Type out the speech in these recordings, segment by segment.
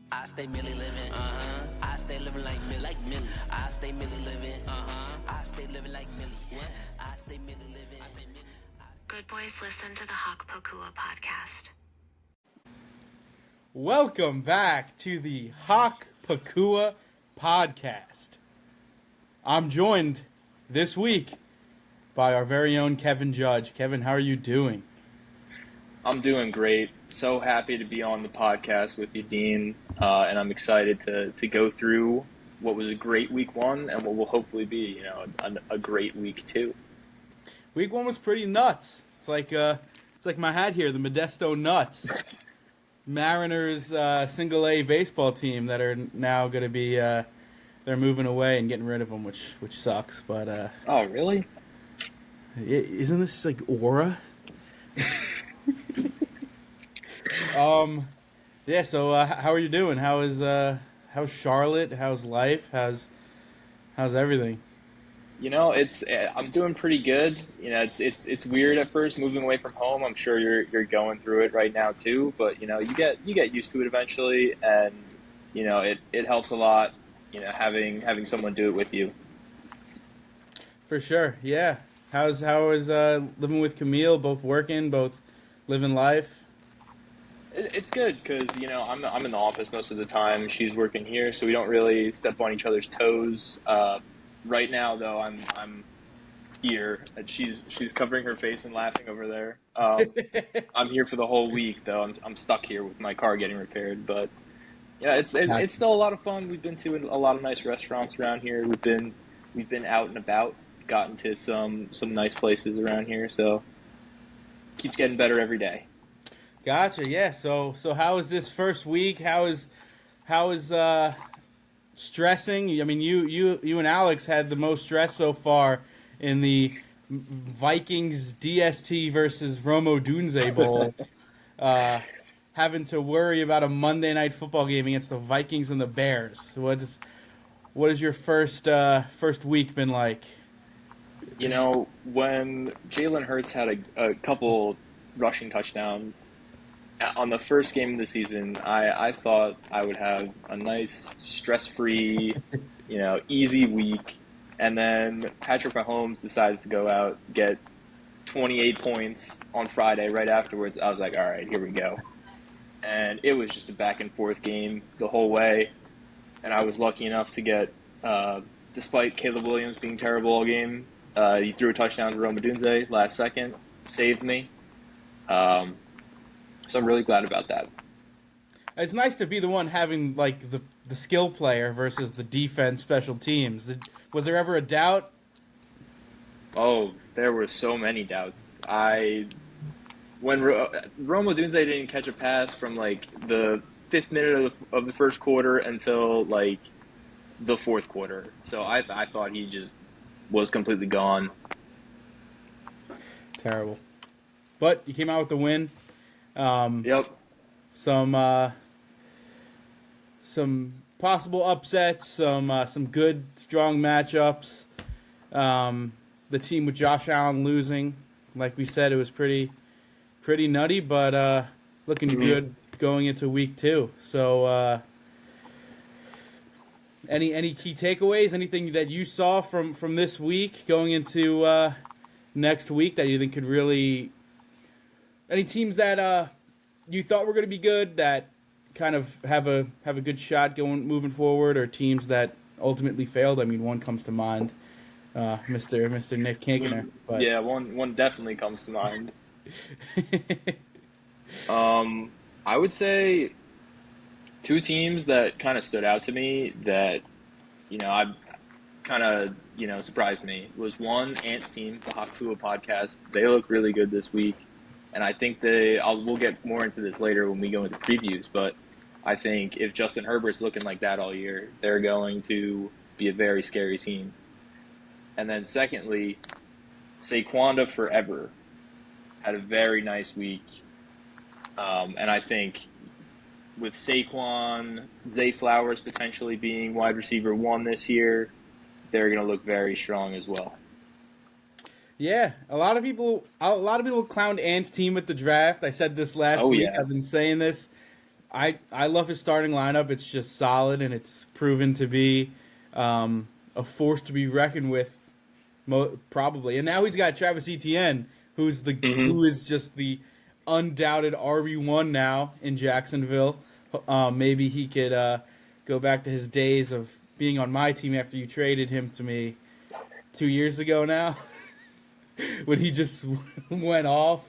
I stay Millie living, I stay living like Millie. I stay Millie living, I stay living like Millie. What? I stay Millie living. Good boys listen to the Hock Pacua Podcast. Welcome back to the Hock Pacua Podcast. I'm joined this week by our very own Kevin Judge. Kevin, how are you doing? I'm doing great. So happy to be on the podcast with you, Dean, and I'm excited to go through what was a great week one and what will hopefully be, a great week two. Week one was pretty nuts. It's like my hat here, the Modesto Nuts. Mariners single A baseball team that are now going to be they're moving away and getting rid of them, which sucks. But oh, really? Isn't this like aura? Yeah. So how are you doing? How's Charlotte? How's life? How's everything? I'm doing pretty good. It's weird at first moving away from home. I'm sure you're going through it right now too. But you get used to it eventually, and it helps a lot. Having someone do it with you. For sure. Yeah. How is living with Camille? Both working, both living life. It's good because I'm in the office most of the time. She's working here, so we don't really step on each other's toes. Right now, though, I'm here, and she's covering her face and laughing over there. I'm here for the whole week, though. I'm stuck here with my car getting repaired, but yeah, it's still a lot of fun. We've been to a lot of nice restaurants around here. We've been out and about, gotten to some nice places around here, so keeps getting better every day. Gotcha. Yeah. So how is this first week? How is stressing? I mean, you and Alex had the most stress so far in the Vikings DST versus Romo Dunze Bowl. Having to worry about a Monday Night Football game against the Vikings and the Bears. What has your first week been like? When Jalen Hurts had a couple rushing touchdowns on the first game of the season, I thought I would have a nice, stress-free, easy week. And then Patrick Mahomes decides to go out, get 28 points on Friday right afterwards. I was like, all right, here we go. And it was just a back-and-forth game the whole way. And I was lucky enough to get, despite Caleb Williams being terrible all game, he threw a touchdown to Roma Dunze last second, saved me. So I'm really glad about that. It's nice to be the one having like the skill player versus the defense special teams. Was there ever a doubt? Oh, there were so many doubts. When Roma Dunze didn't catch a pass from like the 5th minute of the first quarter until like the 4th quarter. So I thought he just was completely gone. Terrible. But you came out with the win. Yep. Some possible upsets, some good, strong matchups. The team with Josh Allen losing, like we said, it was pretty nutty, but looking good going into week 2. So, any key takeaways? Anything that you saw from this week going into next week that you think could really? Any teams that you thought were going to be good that kind of have a good shot moving forward, or teams that ultimately failed? I mean, one comes to mind, Mr. Nick Kinkener. But. Yeah, one definitely comes to mind. I would say 2 teams that kind of stood out to me that I kind of surprised me was one, Ant's team, the Hock Pacua Podcast. They look really good this week. And I think we'll get more into this later when we go into previews, but I think if Justin Herbert's looking like that all year, they're going to be a very scary team. And then secondly, Saquonda Forever had a very nice week. And I think with Saquon, Zay Flowers potentially being wide receiver 1 this year, they're going to look very strong as well. Yeah, a lot of people clowned Ant's team at the draft. I said this last week. Yeah. I've been saying this. I love his starting lineup. It's just solid, and it's proven to be a force to be reckoned with, probably. And now he's got Travis Etienne, who is just the undoubted RB1 now in Jacksonville. Maybe he could go back to his days of being on my team after you traded him to me 2 years ago now, when he just went off.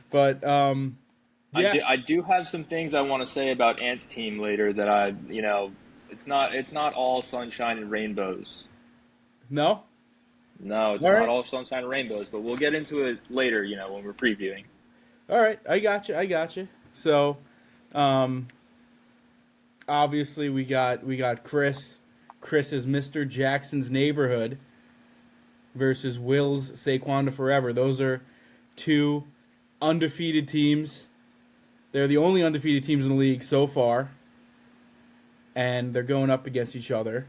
But yeah. I do have some things I want to say about Ant's team later that it's not all sunshine and rainbows. No? No, it's all not right. all sunshine and rainbows, but we'll get into it later, when we're previewing. All right, I got you. So, obviously we got Chris. Chris is Mr. Jackson's Neighborhood versus Will's Saquon to Forever. Those are two undefeated teams. They're the only undefeated teams in the league so far, and they're going up against each other.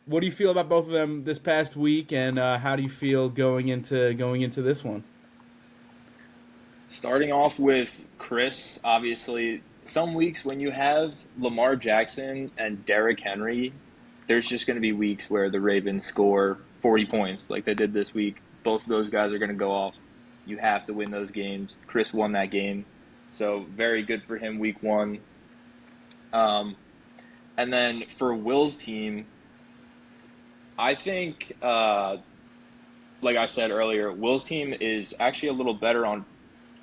What do you feel about both of them this past week, and how do you feel going into this one? Starting off with Chris, obviously, some weeks when you have Lamar Jackson and Derrick Henry, there's just going to be weeks where the Ravens score 40 points like they did this week. Both of those guys are going to go off. You have to win those games. Chris won that game, so very good for him week one. And then for Will's team, I think, like I said earlier, Will's team is actually a little better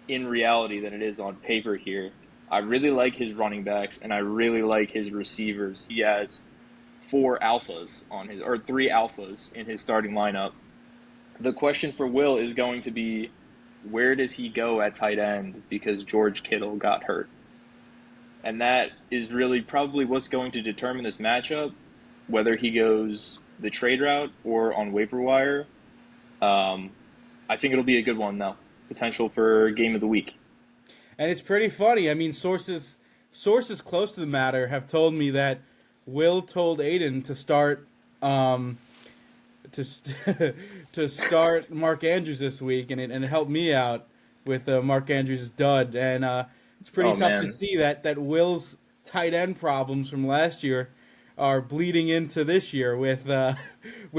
in reality than it is on paper here. I really like his running backs, and I really like his receivers. He has 3 alphas in his starting lineup. The question for Will is going to be, where does he go at tight end, because George Kittle got hurt? And that is really probably what's going to determine this matchup, whether he goes the trade route or on waiver wire. I think it'll be a good one, though. Potential for game of the week. And it's pretty funny. I mean, sources close to the matter have told me that Will told Aiden to start to start Mark Andrews this week, and it helped me out with Mark Andrews' dud. And it's pretty tough to see that Will's tight end problems from last year are bleeding into this year with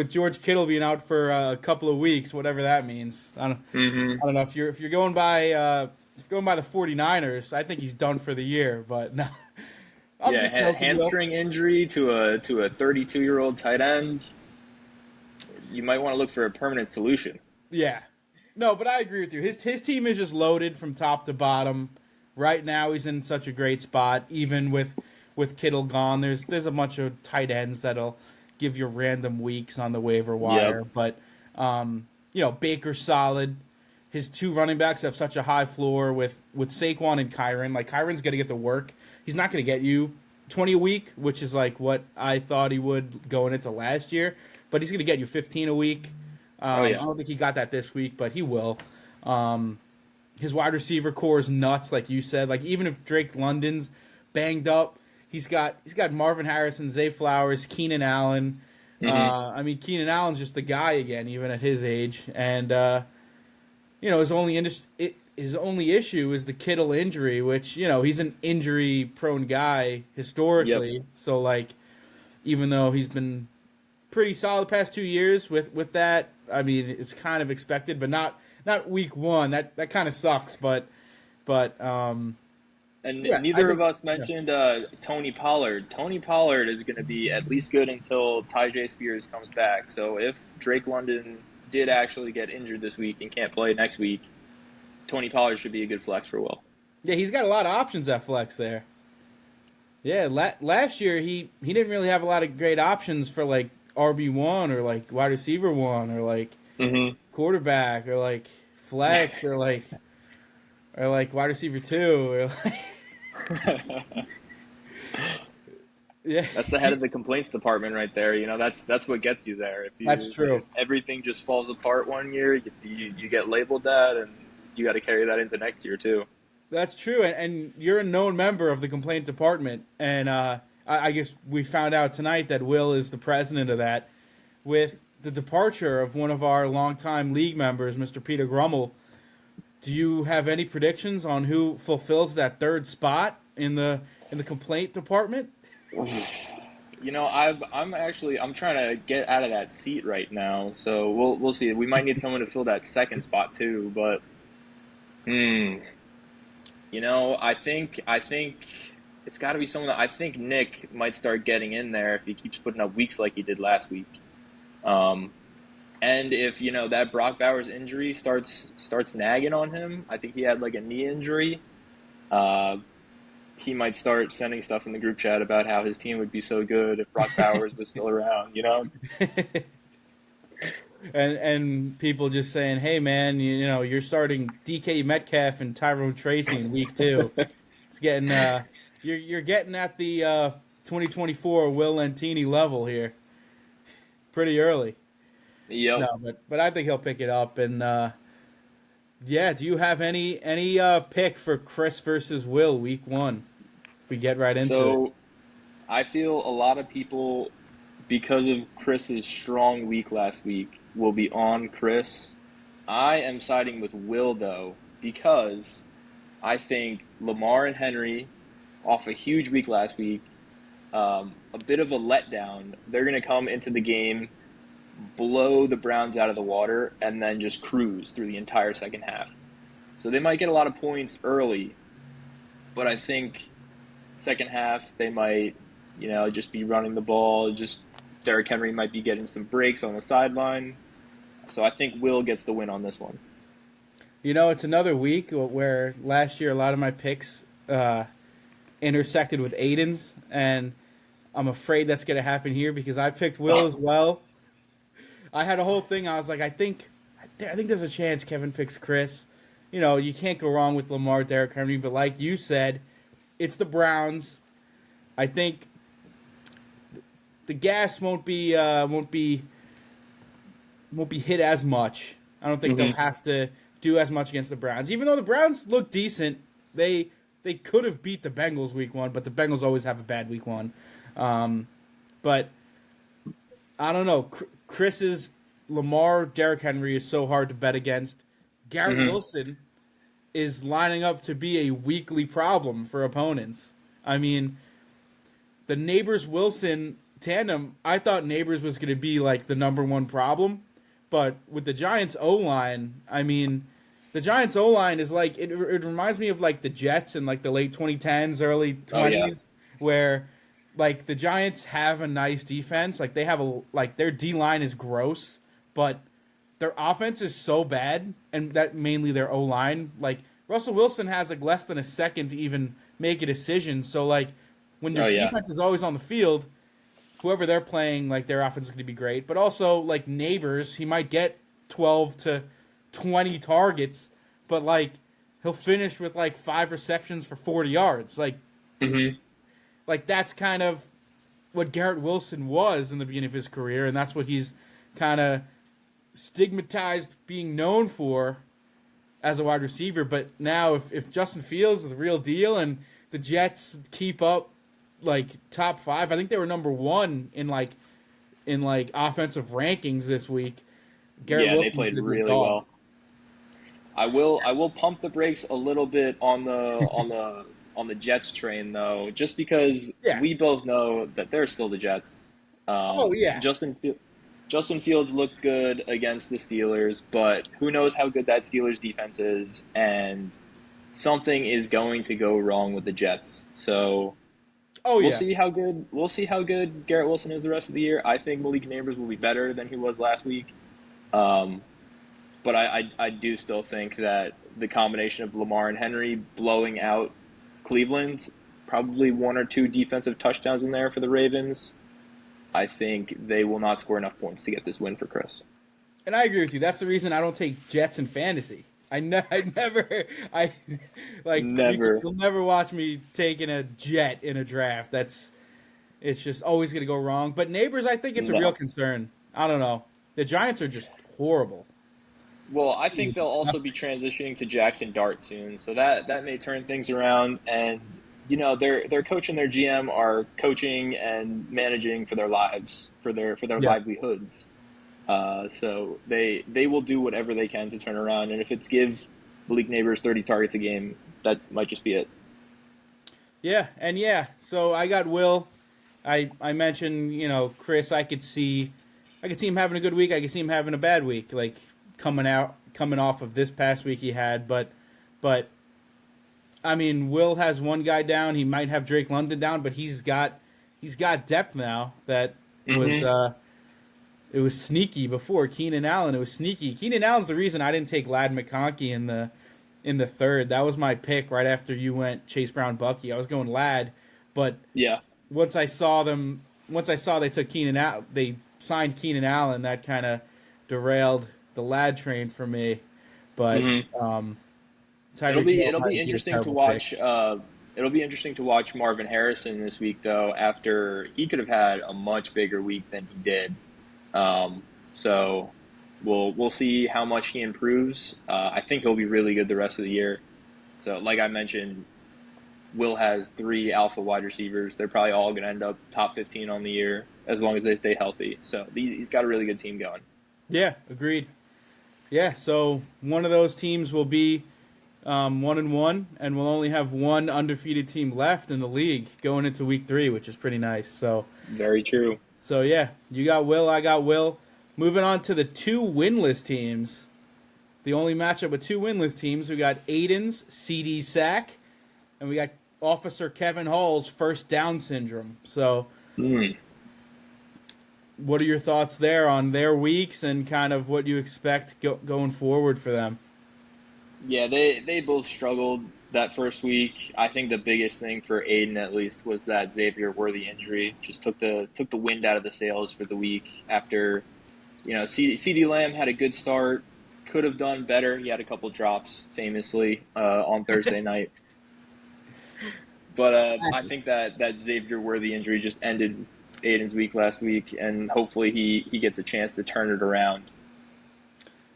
George Kittle being out for a couple of weeks, whatever that means. I don't know if you're going by the 49ers. I think he's done for the year, but no. I'm just joking, hamstring injury to a 32-year-old tight end. You might want to look for a permanent solution. Yeah. No, but I agree with you. His team is just loaded from top to bottom. Right now, he's in such a great spot, even with Kittle gone. There's a bunch of tight ends that'll give you random weeks on the waiver wire. Yep. But Baker's solid. His 2 running backs have such a high floor with Saquon and Kyron. Like, Kyron's going to get the work. He's not going to get you 20 a week, which is like what I thought he would going into last year. But he's going to get you 15 a week. I don't think he got that this week, but he will. His wide receiver core is nuts, like you said. Like, even if Drake London's banged up, he's got Marvin Harrison, Zay Flowers, Keenan Allen. Keenan Allen's just the guy again, even at his age. And his only issue is the Kittle injury, which he's an injury-prone guy historically. Yep. So like, even though he's been pretty solid the past 2 years with that, I mean, it's kind of expected, but not week one. That kind of sucks. But neither of us mentioned Tony Pollard. Tony Pollard is going to be at least good until Tyjae Spears comes back. So if Drake London did actually get injured this week and can't play next week, Tony Pollard should be a good flex for Will. Yeah, he's got a lot of options at flex there. Yeah, last year he didn't really have a lot of great options for like RB1 or like wide receiver 1 or like quarterback or like flex or like wide receiver 2 or like yeah. That's the head of the complaints department right there. That's what gets you there. That's true. If everything just falls apart one year, you get labeled that, and you got to carry that into next year too. That's true, and you're a known member of the complaint department, and I guess we found out tonight that Will is the president of that. With the departure of one of our longtime league members, Mr. Peter Grummel, Do you have any predictions on who fulfills that third spot in the complaint department? You know, I'm trying to get out of that seat right now, so we'll see. We might need someone to fill that second spot too, but you know, I think it's got to be someone that I think Nick might start getting in there if he keeps putting up weeks like he did last week. And if, you know, that Brock Bowers injury starts nagging on him, I think he had like a knee injury. He might start sending stuff in the group chat about how his team would be so good if Brock Bowers was still around, you know? and people just saying, "Hey man, you know, you're starting DK Metcalf and Tyrone Tracy in week 2." It's getting you're getting at the 2024 Will Lentini level here. Pretty early. Yep. No, but I think he'll pick it up. And yeah, do you have any pick for Chris versus Will week 1? If we get right into it. So I feel a lot of people, because of Chris's strong week last week, will be on Chris. I am siding with Will, though, because I think Lamar and Henry, off a huge week last week, a bit of a letdown. They're going to come into the game, blow the Browns out of the water, and then just cruise through the entire second half. So they might get a lot of points early, but I think second half they might, you know, just be running the ball. Just Derrick Henry might be getting some breaks on the sideline. So I think Will gets the win on this one. You know, it's another week where last year a lot of my picks intersected with Aiden's, and I'm afraid that's going to happen here because I picked Will as well. I had a whole thing. I was like, I think there's a chance Kevin picks Chris. You know, you can't go wrong with Lamar, Derrick Henry, but like you said, it's the Browns. I think the gas won't be hit as much. I don't think they'll have to do as much against the Browns. Even though the Browns look decent, they could have beat the Bengals week 1, but the Bengals always have a bad week 1. But I don't know. Chris's Lamar, Derrick Henry is so hard to bet against. Garrett Wilson is lining up to be a weekly problem for opponents. I mean, the Neighbors-Wilson tandem, I thought Neighbors was going to be like the number 1 problem. But with the Giants O-line, I mean, the Giants O-line is like, it reminds me of like the Jets in like the late 2010s, early 20s, where like the Giants have a nice defense. Like they have their D-line is gross, but their offense is so bad, and that mainly their O-line. Like Russell Wilson has like less than a second to even make a decision. So like when your defense is always on the field, whoever they're playing, like their offense is going to be great. But also like Neighbors, he might get 12 to 20 targets, but like he'll finish with like 5 receptions for 40 yards. Like, like that's kind of what Garrett Wilson was in the beginning of his career, and that's what he's kind of stigmatized being known for as a wide receiver. But now if Justin Fields is the real deal and the Jets keep up like top 5, I think they were number 1 in offensive rankings this week. Garrett Wilson's they played really well. I will pump the brakes a little bit on the Jets train though, just because we both know that they're still the Jets. Justin Fields looked good against the Steelers, but who knows how good that Steelers defense is, and something is going to go wrong with the Jets. So we'll see how good Garrett Wilson is the rest of the year. I think Malik Neighbors will be better than he was last week. But I do still think that the combination of Lamar and Henry blowing out Cleveland, probably 1 or 2 defensive touchdowns in there for the Ravens, I think they will not score enough points to get this win for Chris. And I agree with you. That's the reason I don't take Jets in fantasy. Never. You'll never watch me taking a Jet in a draft. It's just always going to go wrong. But Neighbors, I think it's a real concern. I don't know. The Giants are just horrible. Well, I think they'll also be transitioning to Jackson Dart soon, so that may turn things around. And you know, their coach and their GM are coaching and managing for their lives, for their livelihoods. So they will do whatever they can to turn around. And if it's give Malik Neighbors 30 targets a game. That might just be it. Yeah, so I got Will. I mentioned, Chris, I could see him having a good week. I could see him having a bad week, like coming off of this past week he had. But I mean, Will has one guy down. He might have Drake London down, but he's got depth now that was it was sneaky before. Keenan Allen, it was sneaky. Keenan Allen's the reason I didn't take Ladd McConkey in the third. That was my pick right after you went Chase Brown Bucky. I was going Ladd, but yeah. Once I saw they took Keenan Allen, they signed Keenan Allen, that kind of derailed the Ladd train for me. But it'll be interesting to watch. It'll be interesting to watch Marvin Harrison this week, though. After he could have had a much bigger week than he did, so we'll see how much he improves. I think he'll be really good the rest of the year. So, like I mentioned, Will has 3 alpha wide receivers. They're probably all going to end up top 15 on the year as long as they stay healthy. So he's got a really good team going. Yeah, agreed. Yeah, so one of those teams will be 1-1, and we'll only have one undefeated team left in the league going into week 3, which is pretty nice. So very true. So yeah, you got Will, I got Will. Moving on to the 2 winless teams. The only matchup with 2 winless teams, we got Aiden's CD sack, and we got Officer Kevin Hall's first down syndrome. So what are your thoughts there on their weeks and kind of what you expect going forward for them? Yeah, they both struggled that first week. I think the biggest thing for Aiden, at least, was that Xavier Worthy injury. Just took the wind out of the sails for the week after, CD Lamb had a good start, could have done better. He had a couple drops, famously, on Thursday night. But I think that Xavier Worthy injury just ended Aiden's week last week, and hopefully he gets a chance to turn it around.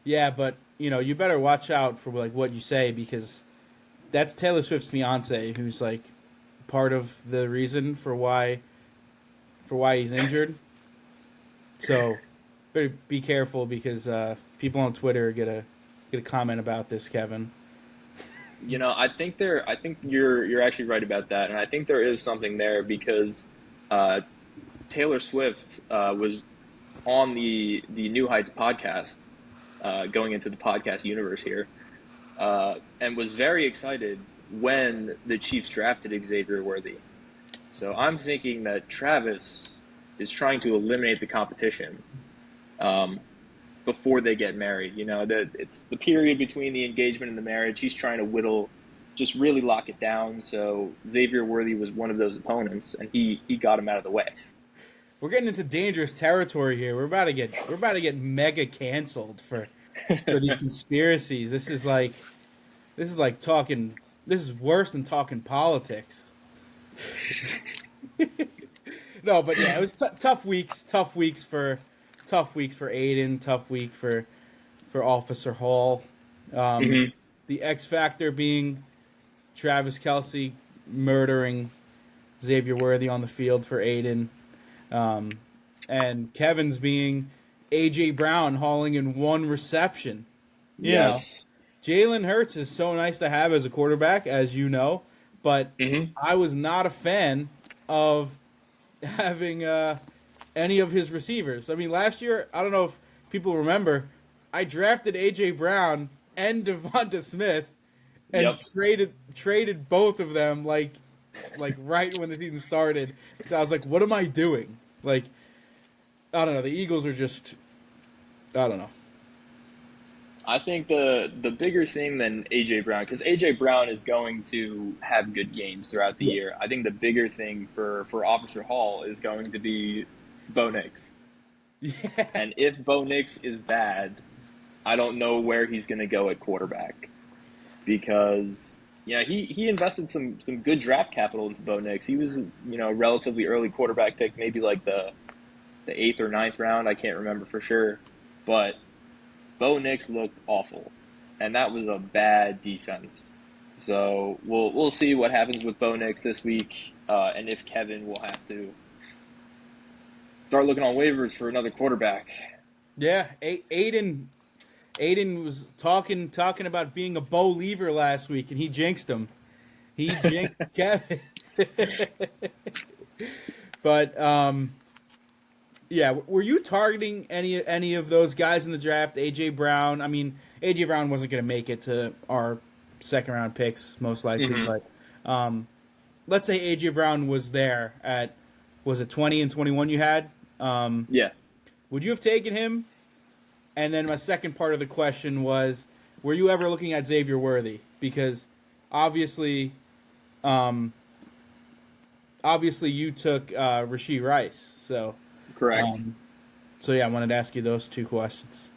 Yeah, but you better watch out for what you say, because that's Taylor Swift's fiance, who's part of the reason for why he's injured. So better be careful, because people on Twitter are gonna comment about this, Kevin. I think you're actually right about that, and I think there is something there, because Taylor Swift was on the New Heights podcast, going into the podcast universe here, and was very excited when the Chiefs drafted Xavier Worthy. So I'm thinking that Travis is trying to eliminate the competition before they get married. That it's the period between the engagement and the marriage. He's trying to just really lock it down. So Xavier Worthy was one of those opponents, and he got him out of the way. We're getting into dangerous territory here. We're about to get mega canceled for these conspiracies. This is worse than talking politics. No, but yeah, it was tough weeks. Tough weeks for Aiden. Tough week for Officer Hall. The X factor being Travis Kelce murdering Xavier Worthy on the field for Aiden. And Kevin's being A.J. Brown hauling in 1 reception. Yes. Jalen Hurts is so nice to have as a quarterback, as you know, but I was not a fan of having any of his receivers. I mean, last year, I don't know if people remember, I drafted A.J. Brown and Devonta Smith and traded both of them like right when the season started. So I was like, what am I doing? I don't know. The Eagles are just, I don't know. I think the bigger thing than A.J. Brown, because A.J. Brown is going to have good games throughout the year. I think the bigger thing for Officer Hall is going to be Bo Nix. Yeah. And if Bo Nix is bad, I don't know where he's going to go at quarterback, because he invested some good draft capital into Bo Nix. He was a relatively early quarterback pick, maybe like the 8th or 9th round. I can't remember for sure, but Bo Nix looked awful, and that was a bad defense. So we'll see what happens with Bo Nix this week, and if Kevin will have to start looking on waivers for another quarterback. Yeah, Aiden Aiden was talking about being a Bo Lever last week, and he jinxed him. He jinxed Kevin. But yeah, were you targeting any of those guys in the draft? AJ Brown. I mean, AJ Brown wasn't going to make it to our second round picks most likely, but let's say AJ Brown was there at, was it 20 and 21 you had? Yeah. Would you have taken him? And then my second part of the question was, were you ever looking at Xavier Worthy? Because obviously you took Rashee Rice. So Correct. So yeah, I wanted to ask you those two questions.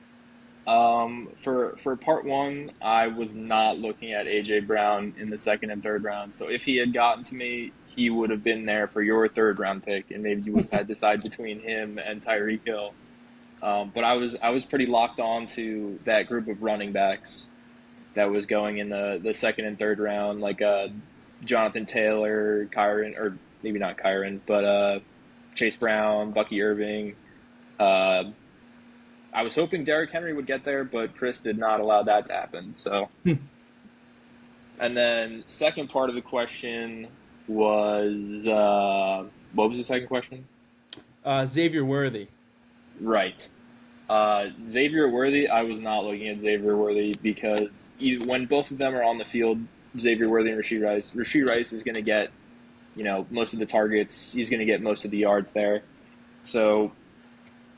For part one, I was not looking at AJ Brown in the second and third round. So if he had gotten to me, he would have been there for your third round pick, and maybe you would have had to decide between him and Tyreek Hill. But I was pretty locked on to that group of running backs that was going in the second and third round, like Jonathan Taylor, Kyron, or maybe not Kyron, but Chase Brown, Bucky Irving. I was hoping Derrick Henry would get there, but Chris did not allow that to happen. So, and then second part of the question was what was the second question? Xavier Worthy. Right. Xavier Worthy, I was not looking at Xavier Worthy because when both of them are on the field, Xavier Worthy and Rashee Rice is going to get, most of the targets. He's going to get most of the yards there. So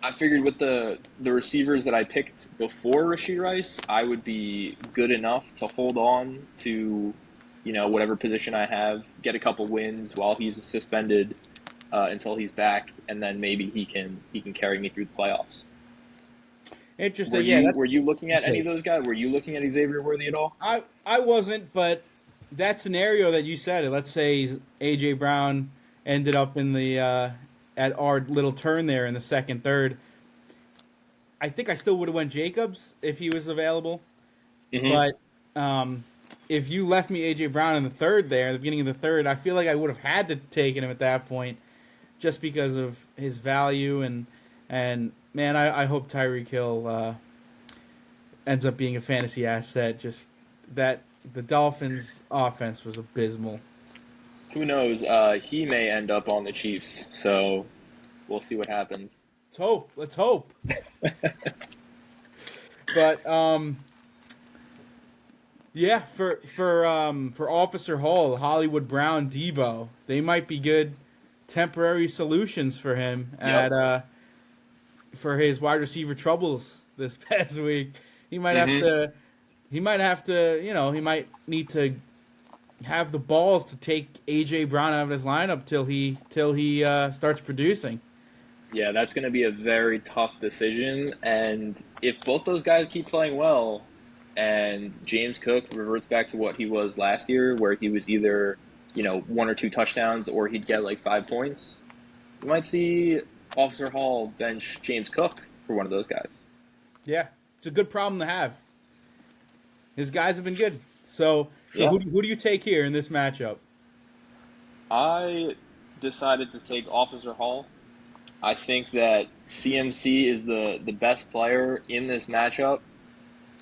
I figured with the receivers that I picked before Rashee Rice, I would be good enough to hold on to, whatever position I have, get a couple wins while he's suspended until he's back, and then maybe he can carry me through the playoffs. Interesting. Were you looking at any of those guys? Were you looking at Xavier Worthy at all? I wasn't, but that scenario that you said, let's say AJ Brown ended up in the at our little turn there in the second, third. I think I still would have went Jacobs if he was available. But if you left me AJ Brown in the third there, at the beginning of the third, I feel like I would have had to take him at that point just because of his value and man, I hope Tyreek Hill ends up being a fantasy asset. Just that the Dolphins' offense was abysmal. Who knows? He may end up on the Chiefs, so we'll see what happens. Let's hope. But yeah, for Officer Hall, Hollywood Brown, Debo, they might be good temporary solutions for him for his wide receiver troubles this past week. He might have to. He might need to have the balls to take AJ Brown out of his lineup till he starts producing. Yeah, that's going to be a very tough decision. And if both those guys keep playing well, and James Cook reverts back to what he was last year, where he was either 1 or 2 touchdowns, or he'd get like 5 points, you might see Officer Hall bench James Cook for one of those guys. Yeah, it's a good problem to have. His guys have been good. So yeah. Who do you take here in this matchup? I decided to take Officer Hall. I think that CMC is the best player in this matchup.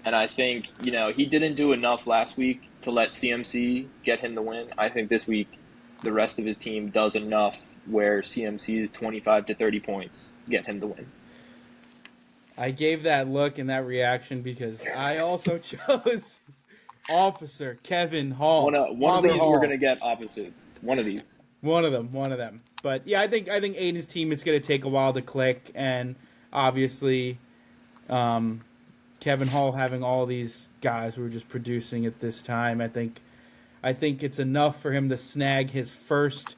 And I think, he didn't do enough last week to let CMC get him the win. I think this week the rest of his team does enough where CMC's 25 to 30 points get him the win. I gave that look and that reaction because I also chose Officer Kevin Hall. One of these Hall. We're going to get opposites. One of these. One of them. But yeah, I think Aiden's team, it's going to take a while to click, and obviously Kevin Hall having all these guys who are just producing at this time, I think it's enough for him to snag his first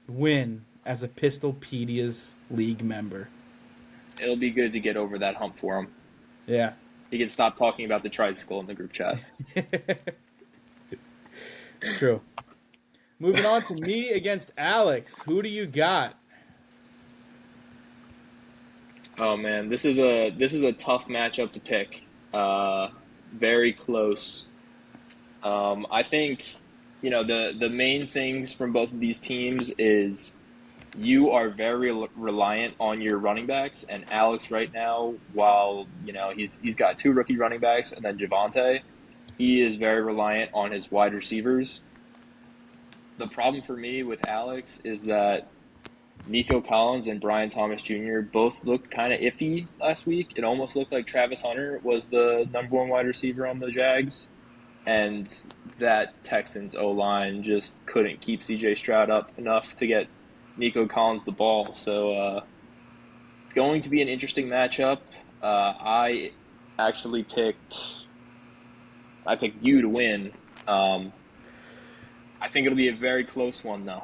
win as a Pistol Pedias League member. It'll be good to get over that hump for him. Yeah. He can stop talking about the tricycle in the group chat. It's true. Moving on to me against Alex. Who do you got? Oh man, this is a tough matchup to pick. Very close. I think the main things from both of these teams is you are very reliant on your running backs. And Alex right now, while he's got two rookie running backs and then Javonte, he is very reliant on his wide receivers. The problem for me with Alex is that Nico Collins and Brian Thomas Jr. both looked kind of iffy last week. It almost looked like Travis Hunter was the number one wide receiver on the Jags. And that Texans O-line just couldn't keep C.J. Stroud up enough to get Nico Collins the ball. So it's going to be an interesting matchup. I actually picked you to win. I think it'll be a very close one, though.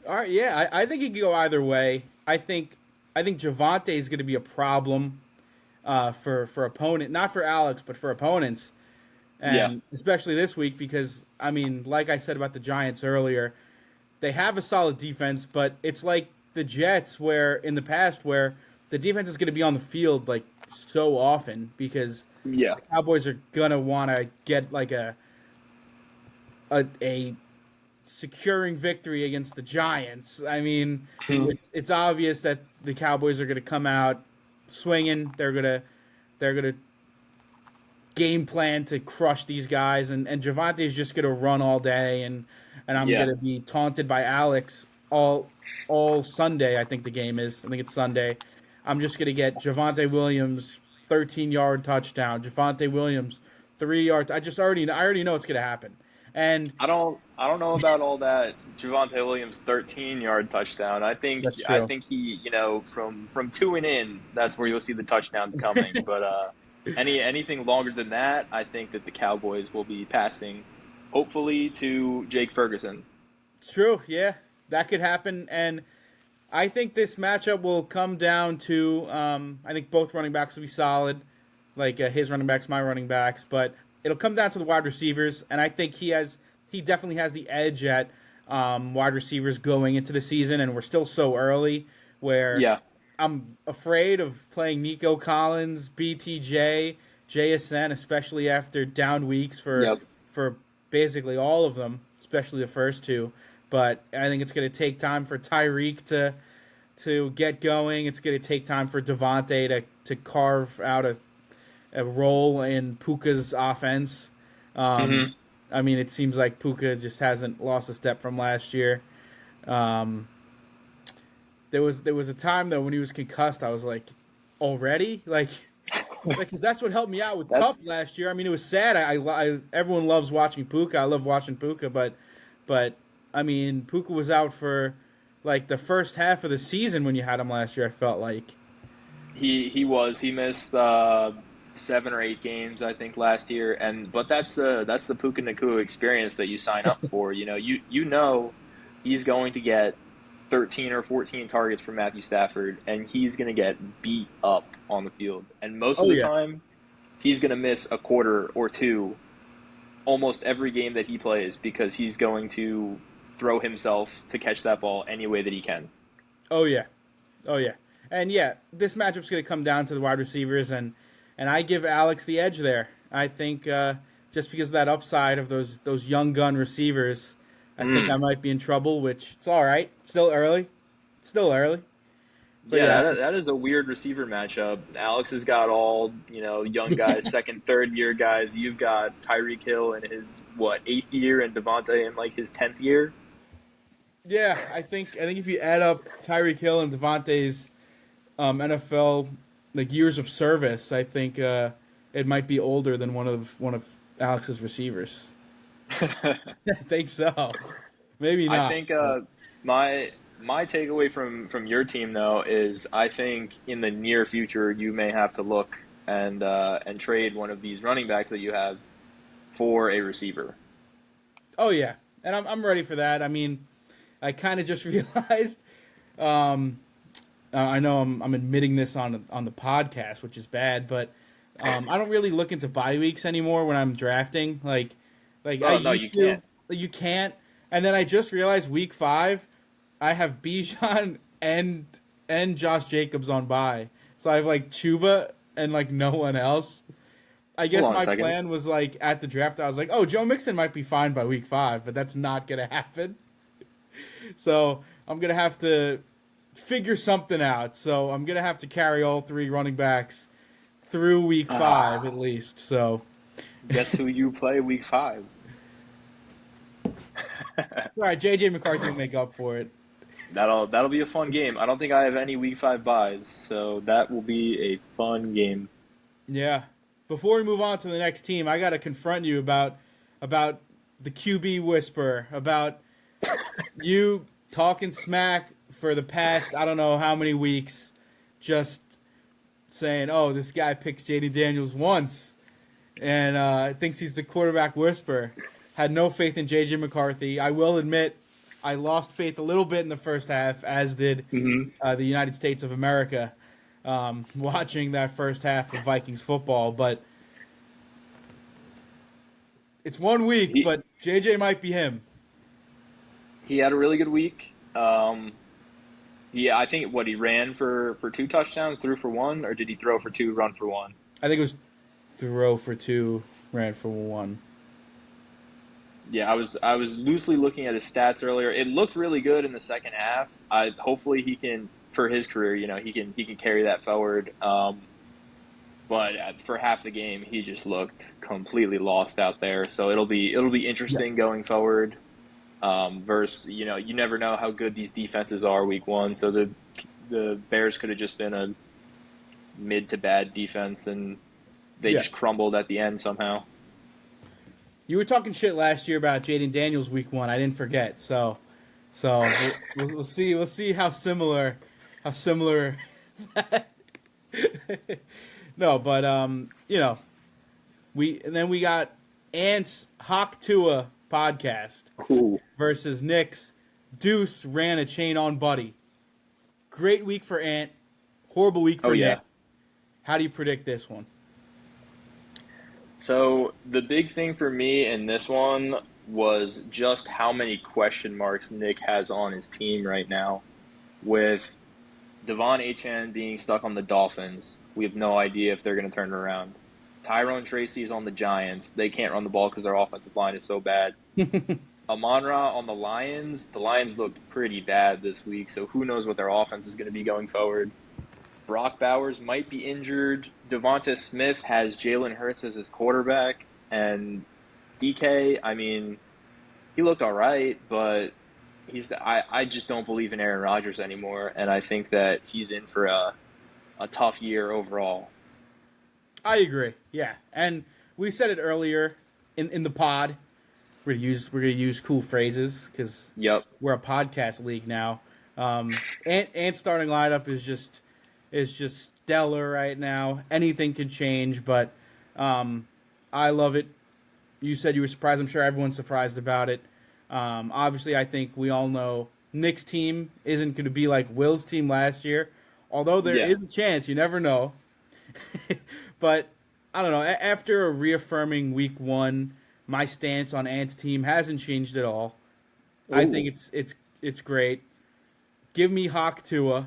All right, yeah, I think it could go either way. I think Javonte is going to be a problem for opponent, not for Alex, but for opponents, and especially this week because like I said about the Giants earlier, they have a solid defense, but it's like the Jets, where in the past where the defense is going to be on the field like so often because the Cowboys are gonna want to get like a securing victory against the Giants. It's obvious that the Cowboys are going to come out swinging. They're gonna game plan to crush these guys, and Javonte is just going to run all day, and I'm going to be taunted by Alex all Sunday. I think the game is. I think it's Sunday. I'm just going to get Javonte Williams 13-yard touchdown. Javonte Williams 3 yards. I already know it's going to happen. And I don't know about all that Javonte Williams 13-yard touchdown. I think he, from 2 and in, that's where you'll see the touchdowns coming. But anything longer than that, I think that the Cowboys will be passing, hopefully, to Jake Ferguson. It's true, yeah, that could happen. And I think this matchup will come down to I think both running backs will be solid, like his running backs, my running backs, but it'll come down to the wide receivers, and I think he definitely has the edge at wide receivers going into the season, and we're still so early where I'm afraid of playing Nico Collins, BTJ, JSN, especially after down weeks for basically all of them, especially the first two. But I think it's going to take time for Tyreek to get going. It's going to take time for Devontae to carve out a role in Puka's offense. It seems like Puka just hasn't lost a step from last year. There was a time though when he was concussed, I was like, already? Because that's what helped me out with Cup last year. It was sad. I everyone loves watching Puka. I love watching Puka, but Puka was out for like the first half of the season when you had him last year. I felt like he missed 7 or 8 games, I think, last year, but that's the Puka Nacua experience that you sign up for. You know he's going to get 13 or 14 targets from Matthew Stafford, and he's going to get beat up on the field. And most of the time, he's going to miss a quarter or two almost every game that he plays because he's going to throw himself to catch that ball any way that he can. Oh, yeah. And, this matchup's going to come down to the wide receivers, and I give Alex the edge there. I think just because of that upside of those young gun receivers, I think I might be in trouble, which it's all right. Still early. But that is a weird receiver matchup. Alex has got all, young guys, second, third year guys. You've got Tyreek Hill in his, 8th year and Devontae in, his 10th year? Yeah, I think if you add up Tyreek Hill and Devontae's NFL years of service, I think it might be older than one of Alex's receivers. I think so. Maybe not. I think my takeaway from your team though is I think in the near future you may have to look and trade one of these running backs that you have for a receiver. Oh yeah, and I'm ready for that. I kind of just realized. I know I'm admitting this on the podcast, which is bad, but I don't really look into bye weeks anymore when I'm drafting. You can't. And then I just realized week 5, I have Bijan and Josh Jacobs on bye, so I have Chuba and no one else. I guess my plan was at the draft, I was like, oh, Joe Mixon might be fine by week 5, but that's not gonna happen. So I'm gonna have to figure something out. So I'm gonna have to carry all 3 running backs through week 5 at least. So Guess who you play week 5? it's all right. JJ McCarthy will make up for it. That'll be a fun game. I don't think I have any week 5 buys, so that will be a fun game. Yeah. Before we move on to the next team, I got to confront you about the QB whisper, about you talking smack for the past I don't know how many weeks, just saying, "Oh, this guy picks Jaden Daniels once, and thinks he's the quarterback whisperer." Had no faith in JJ McCarthy. I will admit, I lost faith a little bit in the first half, as did the United States of America, watching that first half of Vikings football. But it's 1 week, but JJ might be him. He had a really good week. Yeah, I think he ran for 2 touchdowns, threw for 1, or did he throw for 2, run for 1? I think it was throw for 2, ran for 1. Yeah, I was loosely looking at his stats earlier. It looked really good in the second half. Hopefully he can, for his career, he can carry that forward. But for half the game, he just looked completely lost out there. So it'll be interesting going forward. Versus, you never know how good these defenses are week 1. So the Bears could have just been a mid to bad defense, and they just crumbled at the end somehow. You were talking shit last year about Jaden Daniels week 1. I didn't forget. So we'll see how similar. No, but we got Ant's Hock Pacua Podcast versus Nick's Deuce ran a chain on Buddy. Great week for Ant. Horrible week for Nick. How do you predict this one? So the big thing for me in this one was just how many question marks Nick has on his team right now. With Devon Achane being stuck on the Dolphins, we have no idea if they're going to turn it around. Tyrone Tracy's on the Giants. They can't run the ball because their offensive line is so bad. Amon-Ra on the Lions. The Lions looked pretty bad this week, so who knows what their offense is going to be going forward. Brock Bowers might be injured. Devonta Smith has Jalen Hurts as his quarterback. And DK, I mean, he looked all right, but I just don't believe in Aaron Rodgers anymore, and I think that he's in for a tough year overall. I agree, yeah. And we said it earlier in the pod. We're gonna use cool phrases because we're a podcast league now. And starting lineup is just stellar right now. Anything can change, but I love it. You said you were surprised. I'm sure everyone's surprised about it. Obviously, I think we all know Nick's team isn't going to be like Will's team last year, although there is a chance. You never know. But I don't know. After reaffirming week 1, my stance on Ant's team hasn't changed at all. Ooh. I think it's great. Give me Hock Pacua,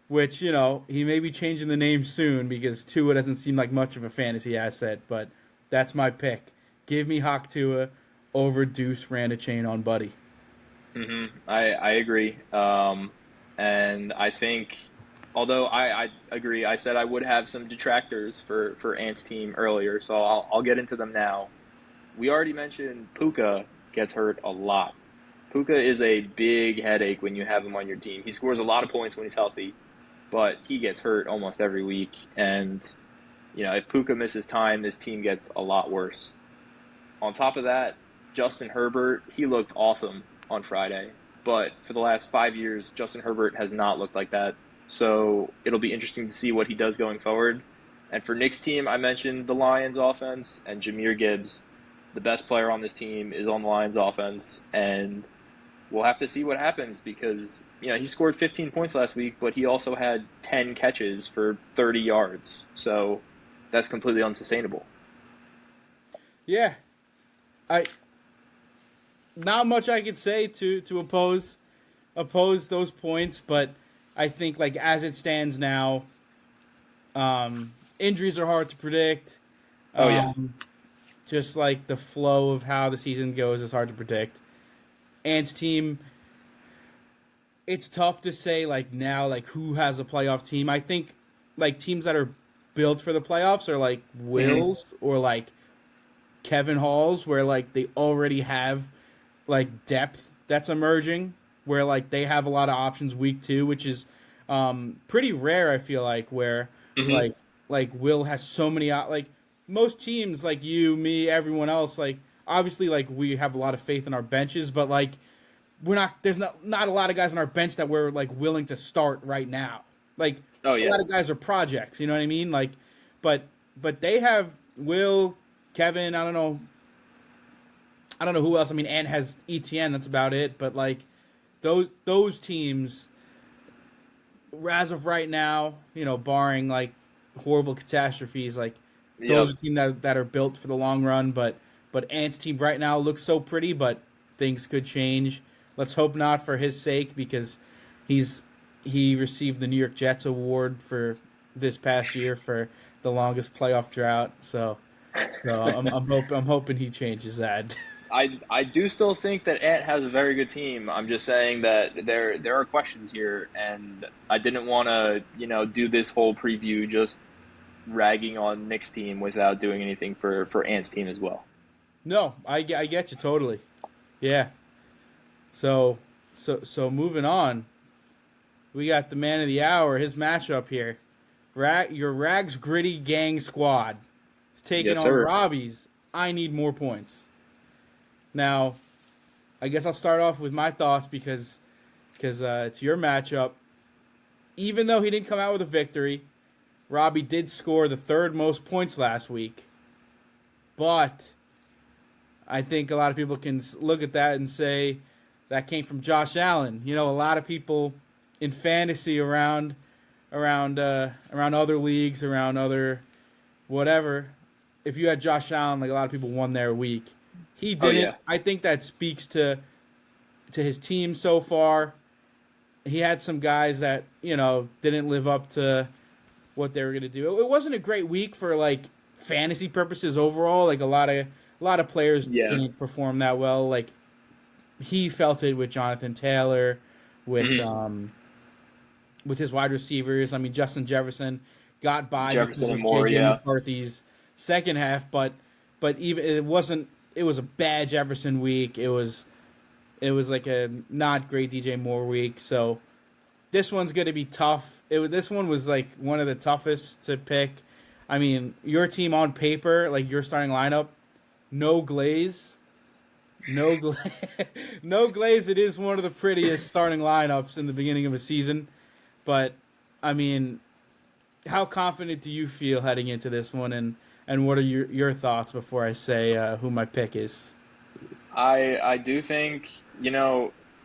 which, he may be changing the name soon because Tua doesn't seem like much of a fantasy asset, but that's my pick. Give me Hock Pacua over Deuce ran a chain on Buddy. I agree. And I think, although I agree, I said I would have some detractors for Ant's team earlier, so I'll get into them now. We already mentioned Puka gets hurt a lot. Puka is a big headache when you have him on your team. He scores a lot of points when he's healthy, but he gets hurt almost every week. And, if Puka misses time, this team gets a lot worse. On top of that, Justin Herbert, he looked awesome on Friday. But for the last 5 years, Justin Herbert has not looked like that. So it'll be interesting to see what he does going forward. And for Nick's team, I mentioned the Lions offense and Jahmyr Gibbs. The best player on this team is on the Lions offense. And we'll have to see what happens because, he scored 15 points last week, but he also had 10 catches for 30 yards. So that's completely unsustainable. Yeah. Not much I could say to oppose those points, but I think as it stands now, injuries are hard to predict. Just like the flow of how the season goes is hard to predict. Ant's team, it's tough to say like now like who has a playoff team. I think like teams that are built for the playoffs are like Will's or like Kevin Hall's, where like they already have like depth that's emerging, where like they have a lot of options week 2, which is pretty rare. I feel like where like Will has so many like most teams like you, me, everyone else. Like obviously like we have a lot of faith in our benches, but like there's not a lot of guys on our bench that we're like willing to start right now. Like a lot of guys are projects, you know what I mean? Like, but they have Will, Kevin. I don't know who else. I mean, Ant has ETN. That's about it. But like those teams, as of right now, you know, barring like horrible catastrophes, like those are teams that are built for the long run. But Ant's team right now looks so pretty, but things could change. Let's hope not for his sake, because he received the New York Jets award for this past year for the longest playoff drought. So I'm hoping he changes that. I do still think that Ant has a very good team. I'm just saying that there are questions here, and I didn't want to do this whole preview just ragging on Nick's team without doing anything for Ant's team as well. No, I get you totally. Yeah. So moving on, we got the man of the hour, his matchup here. Your Rags Gritty Gang squad is taking on Robbie's I Need More Points. Now, I guess I'll start off with my thoughts because it's your matchup. Even though he didn't come out with a victory, Robbie did score the 3rd most points last week. But I think a lot of people can look at that and say that came from Josh Allen. You know, a lot of people in fantasy around other leagues, around other whatever, if you had Josh Allen, like a lot of people won their week. He didn't. Oh, yeah. I think that speaks to his team so far. He had some guys that, didn't live up to what they were going to do. It wasn't a great week for like fantasy purposes overall. Like a lot of players didn't perform that well. Like he felt it with Jonathan Taylor, with his wide receivers. I mean, Justin Jefferson got by because of J.J. McCarthy's second half, but even it wasn't. It was a bad Jefferson week. It was like a not great DJ Moore week. So this one's going to be tough. This one was like one of the toughest to pick. I mean, your team on paper, like your starting lineup, no Glaze. No Glaze. It is one of the prettiest starting lineups in the beginning of a season. But, I mean, how confident do you feel heading into this one, and what are your thoughts before I say who my pick is? I do think,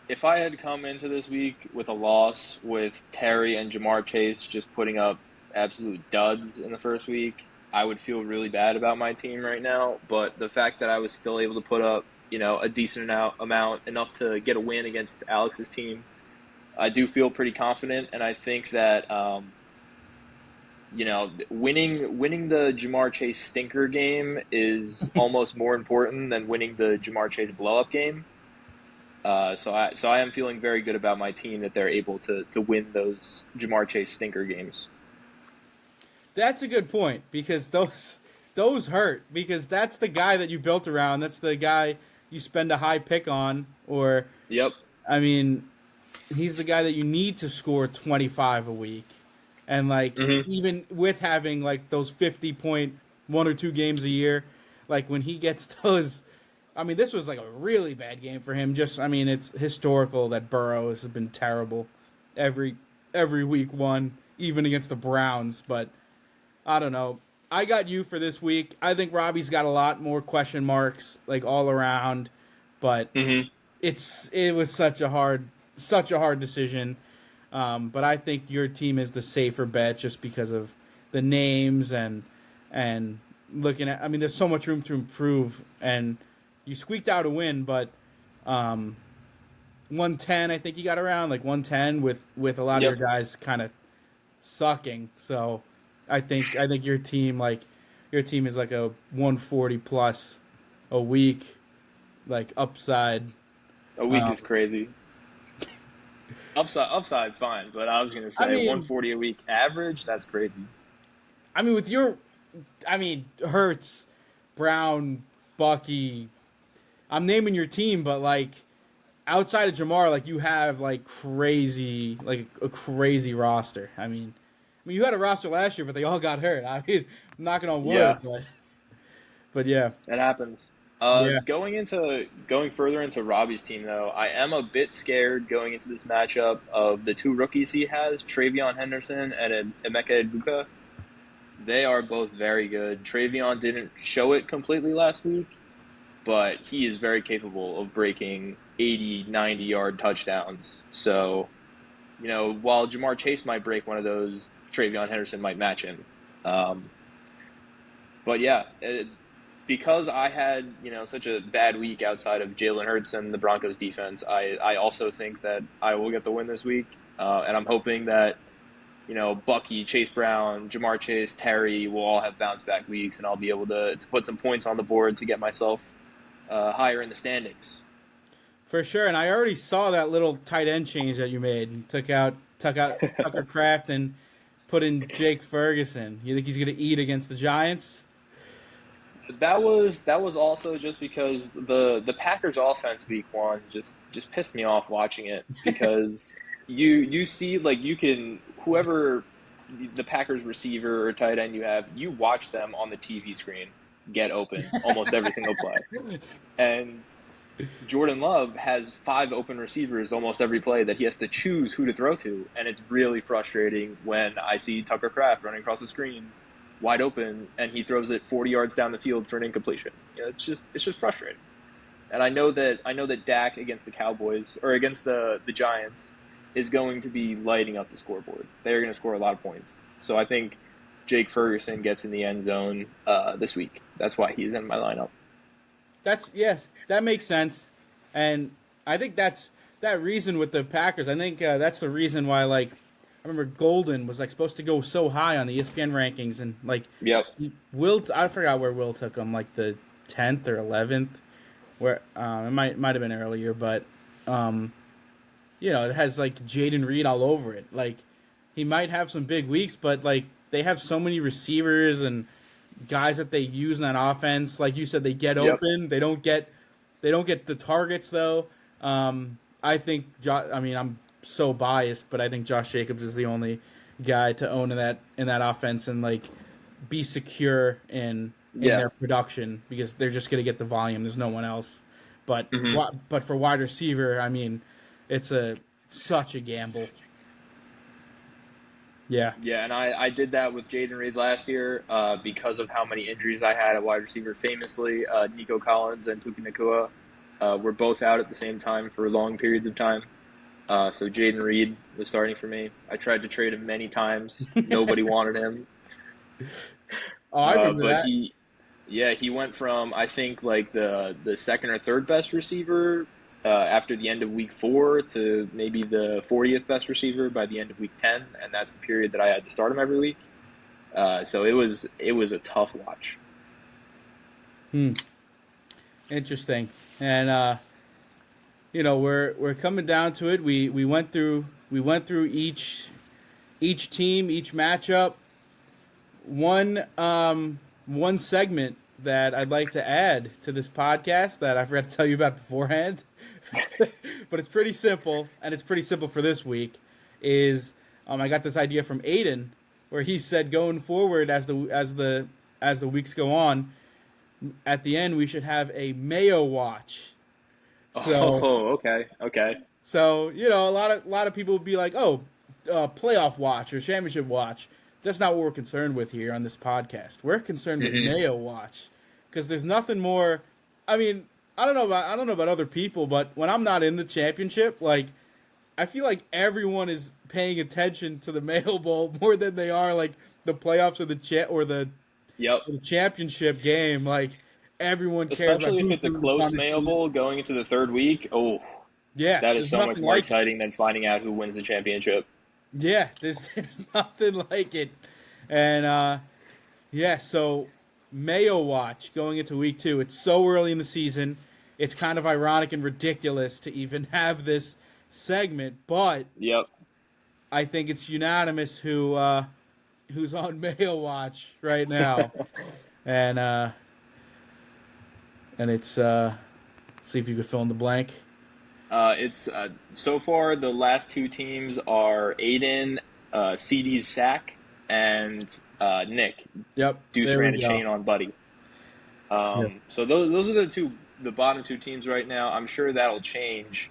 if I had come into this week with a loss with Terry and Jamar Chase just putting up absolute duds in the first week, I would feel really bad about my team right now. But the fact that I was still able to put up, a decent amount, enough to get a win against Alex's team, I do feel pretty confident. And I think that, winning the Jamar Chase stinker game is almost more important than winning the Jamar Chase blow-up game. So I am feeling very good about my team that they're able to win those Jamar Chase stinker games. That's a good point, because those hurt, because that's the guy that you built around. That's the guy you spend a high pick on. Or I mean, he's the guy that you need to score 25 a week. And, like, even with having, like, those 50-point 1 or 2 games a year, like, when he gets those, I mean, this was, like, a really bad game for him. It's historical that Burrow has been terrible every week 1, even against the Browns. But, I don't know. I got you for this week. I think Robbie's got a lot more question marks, like, all around. But it was such a hard decision. But I think your team is the safer bet just because of the names and looking at. I mean, there's so much room to improve, and you squeaked out a win, but 110, I think you got around like 110 with a lot of your guys kind of sucking. So I think your team is like a 140 plus a week, like upside. A week is crazy. upside, fine. But I was gonna say 140 a week average. That's crazy. I mean, Hurts, Brown, Bucky. I'm naming your team, but like outside of Jamar, like you have like a crazy roster. I mean, you had a roster last year, but they all got hurt. I mean, I'm knocking on wood, but yeah, that happens. Yeah. Going further into Robbie's team, though, I am a bit scared going into this matchup of the two rookies he has, Travion Henderson and Emeka Egbuka. They are both very good. Travion didn't show it completely last week, but he is very capable of breaking 80, 90-yard touchdowns. So, while Jamar Chase might break one of those, Travion Henderson might match him. But yeah, because I had, such a bad week outside of Jalen Hurts and the Broncos defense, I also think that I will get the win this week. And I'm hoping that, Bucky, Chase Brown, Jamar Chase, Terry will all have bounce-back weeks, and I'll be able to put some points on the board to get myself higher in the standings. For sure, and I already saw that little tight end change that you made. Took out Tucker Kraft and put in Jake Ferguson. You think he's going to eat against the Giants? That was also just because the Packers offense week one just pissed me off watching it, because you see, like, you can, whoever the Packers receiver or tight end you have, you watch them on the TV screen get open almost every single play. And Jordan Love has 5 open receivers almost every play that he has to choose who to throw to, and it's really frustrating when I see Tucker Kraft running across the screen wide open and he throws it 40 yards down the field for an incompletion. It's just frustrating. And I know that Dak against the Cowboys, or against the Giants, is going to be lighting up the scoreboard. They're going to score a lot of points. So I think Jake Ferguson gets in the end zone this week. That's why he's in my lineup. That makes sense. And I think that's that reason with the Packers. I think that's the reason why, like, I remember Golden was like supposed to go so high on the ESPN rankings, and like, yep. I forgot where Will took him, like the 10th or 11th, where it might have been earlier, but it has like Jaden Reed all over it. Like, he might have some big weeks, but like they have so many receivers and guys that they use in that offense. Like you said, they get open. They don't get the targets though. I think I'm so biased, but I think Josh Jacobs is the only guy to own in that offense and like be secure in their production, because they're just going to get the volume. There's no one else. But but for wide receiver, I mean, it's such a gamble. Yeah. Yeah, and I did that with Jaden Reed last year because of how many injuries I had at wide receiver. Famously, Nico Collins and Puka Nacua were both out at the same time for long periods of time. So Jaden Reed was starting for me. I tried to trade him many times. Nobody wanted him. Oh, I remember that. He went from, I think, like the second or third best receiver after the end of week 4 to maybe the 40th best receiver by the end of week 10, and that's the period that I had to start him every week. So it was a tough watch. Interesting. And we're coming down to it. We went through each team, each matchup. One segment that I'd like to add to this podcast that I forgot to tell you about beforehand, but it's pretty simple, and it's pretty simple for this week, is I got this idea from Aiden, where he said going forward as the weeks go on, at the end we should have a Mayo watch. So, okay. So, a lot of people would be like, playoff watch or championship watch. That's not what we're concerned with here on this podcast. We're concerned with Mayo watch, because there's nothing more. I mean, I don't know about other people, but when I'm not in the championship, like, I feel like everyone is paying attention to the Mayo Bowl more than they are like the playoffs or the championship game. Like, everyone cares. Especially if it's a close Mayo Bowl going into the third week. Oh, yeah, that is so much more exciting than finding out who wins the championship. Yeah, there's nothing like it. And, so Mayo watch going into week 2. It's so early in the season. It's kind of ironic and ridiculous to even have this segment, but Yep. I think it's unanimous who's on Mayo Watch right now, and it's see if you could fill in the blank. It's so far the last two teams are Aiden, CD's Sack, and Nick. Yep, Deuce there ran we a go. chain on Buddy. Yep. So those are the bottom two teams right now. I'm sure that'll change.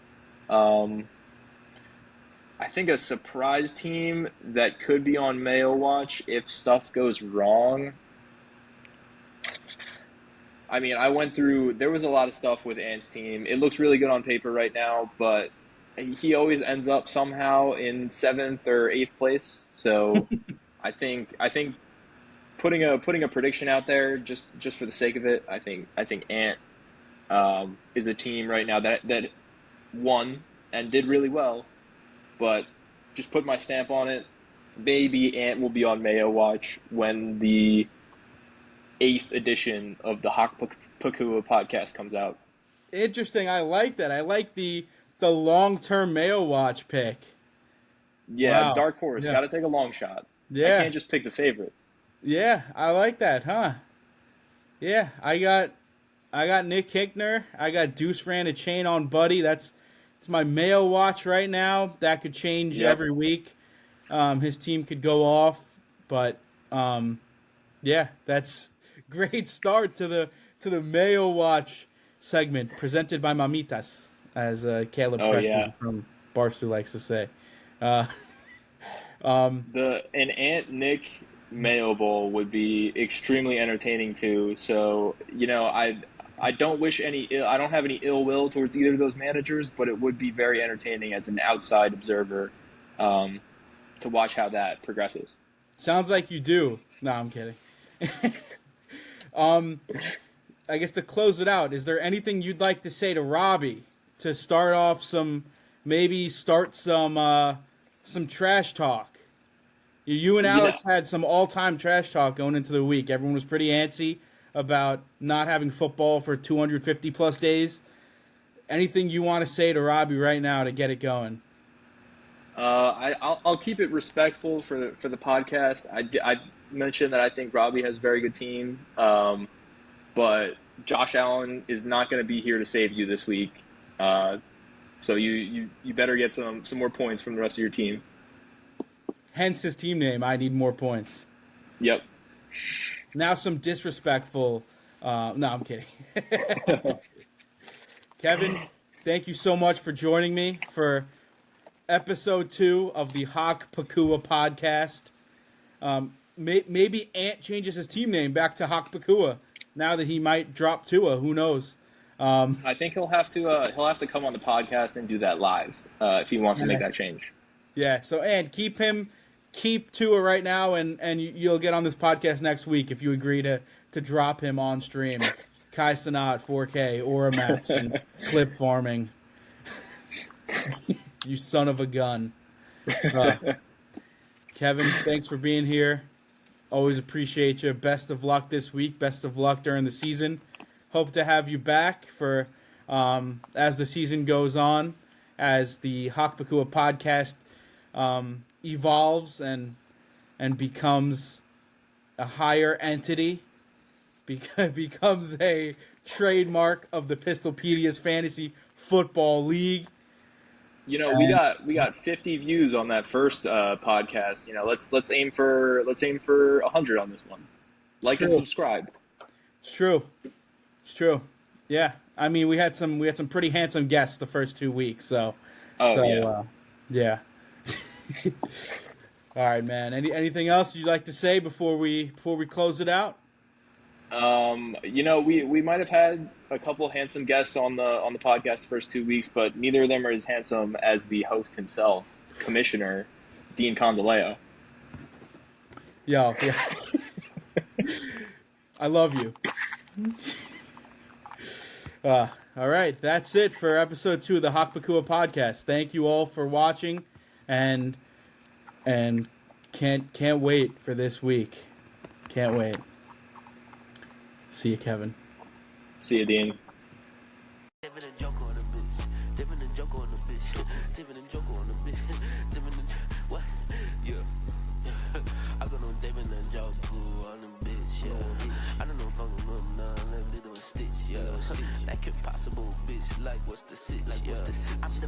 I think a surprise team that could be on Mayo Watch if stuff goes wrong. I mean, there was a lot of stuff with Ant's team. It looks really good on paper right now, but he always ends up somehow in 7th or 8th place. So I think putting a prediction out there just for the sake of it, I think Ant is a team right now that won and did really well, but just put my stamp on it. Maybe Ant will be on Mayo Watch when the 8th edition of the Hock Pacua podcast comes out. Interesting. I like that. I like the long-term Mayo Watch pick. Yeah, Wow. dark horse. Yeah. Got to take a long shot. Yeah. I can't just pick the favorites. Yeah, I like that, huh? Yeah, I got Nick Hickner. I got Deuce ran a chain on Buddy. It's my Mayo Watch right now. That could change every week. His team could go off, but yeah, that's great start to the Mayo Watch segment presented by Mamitas, as Caleb Preston from Barstool likes to say. An Ant Nick Mayo Bowl would be extremely entertaining too. So I don't have any ill will towards either of those managers, but it would be very entertaining as an outside observer to watch how that progresses. Sounds like you do. No, I'm kidding. I guess to close it out, is there anything you'd like to say to Robbie to start off some trash talk? You and Alex had some all-time trash talk going into the week. Everyone was pretty antsy about not having football for 250-plus days. Anything you want to say to Robbie right now to get it going? I'll keep it respectful for the podcast. I mentioned that I think Robbie has a very good team, but Josh Allen is not going to be here to save you this week. So you better get some more points from the rest of your team. Hence his team name, I Need More Points. Yep. Now some disrespectful... no, I'm kidding. Kevin, thank you so much for joining me for episode 2 of the Hock Pacua Podcast. Maybe Ant changes his team name back to Hock Pacua now that he might drop Tua. Who knows? I think he'll have to come on the podcast and do that live if he wants to make that change. Yeah. So Ant, keep Tua right now, and you'll get on this podcast next week if you agree to drop him on stream. Kai Cenat 4K or a Max and clip farming. You son of a gun. Kevin, thanks for being here. Always appreciate you. Best of luck this week. Best of luck during the season. Hope to have you back for as the season goes on, as the Hock Pacua podcast evolves and becomes a higher entity, becomes a trademark of the Pistol Pedias Fantasy Football League. We got 50 views on that first podcast. Let's aim for 100 on this one. Like and subscribe. It's true. Yeah. I mean, we had some pretty handsome guests the first 2 weeks. Yeah. All right, man. Anything else you'd like to say before we close it out? We might have had a couple handsome guests on the podcast the first 2 weeks, but neither of them are as handsome as the host himself, Commissioner Dean Condoleo. Yeah. I love you. All right, that's it for episode 2 of the Hock Pacua Podcast. Thank you all for watching, and can't wait for this week. Can't wait. See you, Kevin. See you, Dean. Living a joke on a bitch. Dipping and Joker on the bitch. Dipping and Joker on the bitch. Dipping and what? Yeah. I got no Dipping and Joker on the bitch. Yeah. I don't know if I'm gonna none. Let me do a stitch. Yeah. That could possible bitch. Like what's the sitch? Like what's the sitch? I'm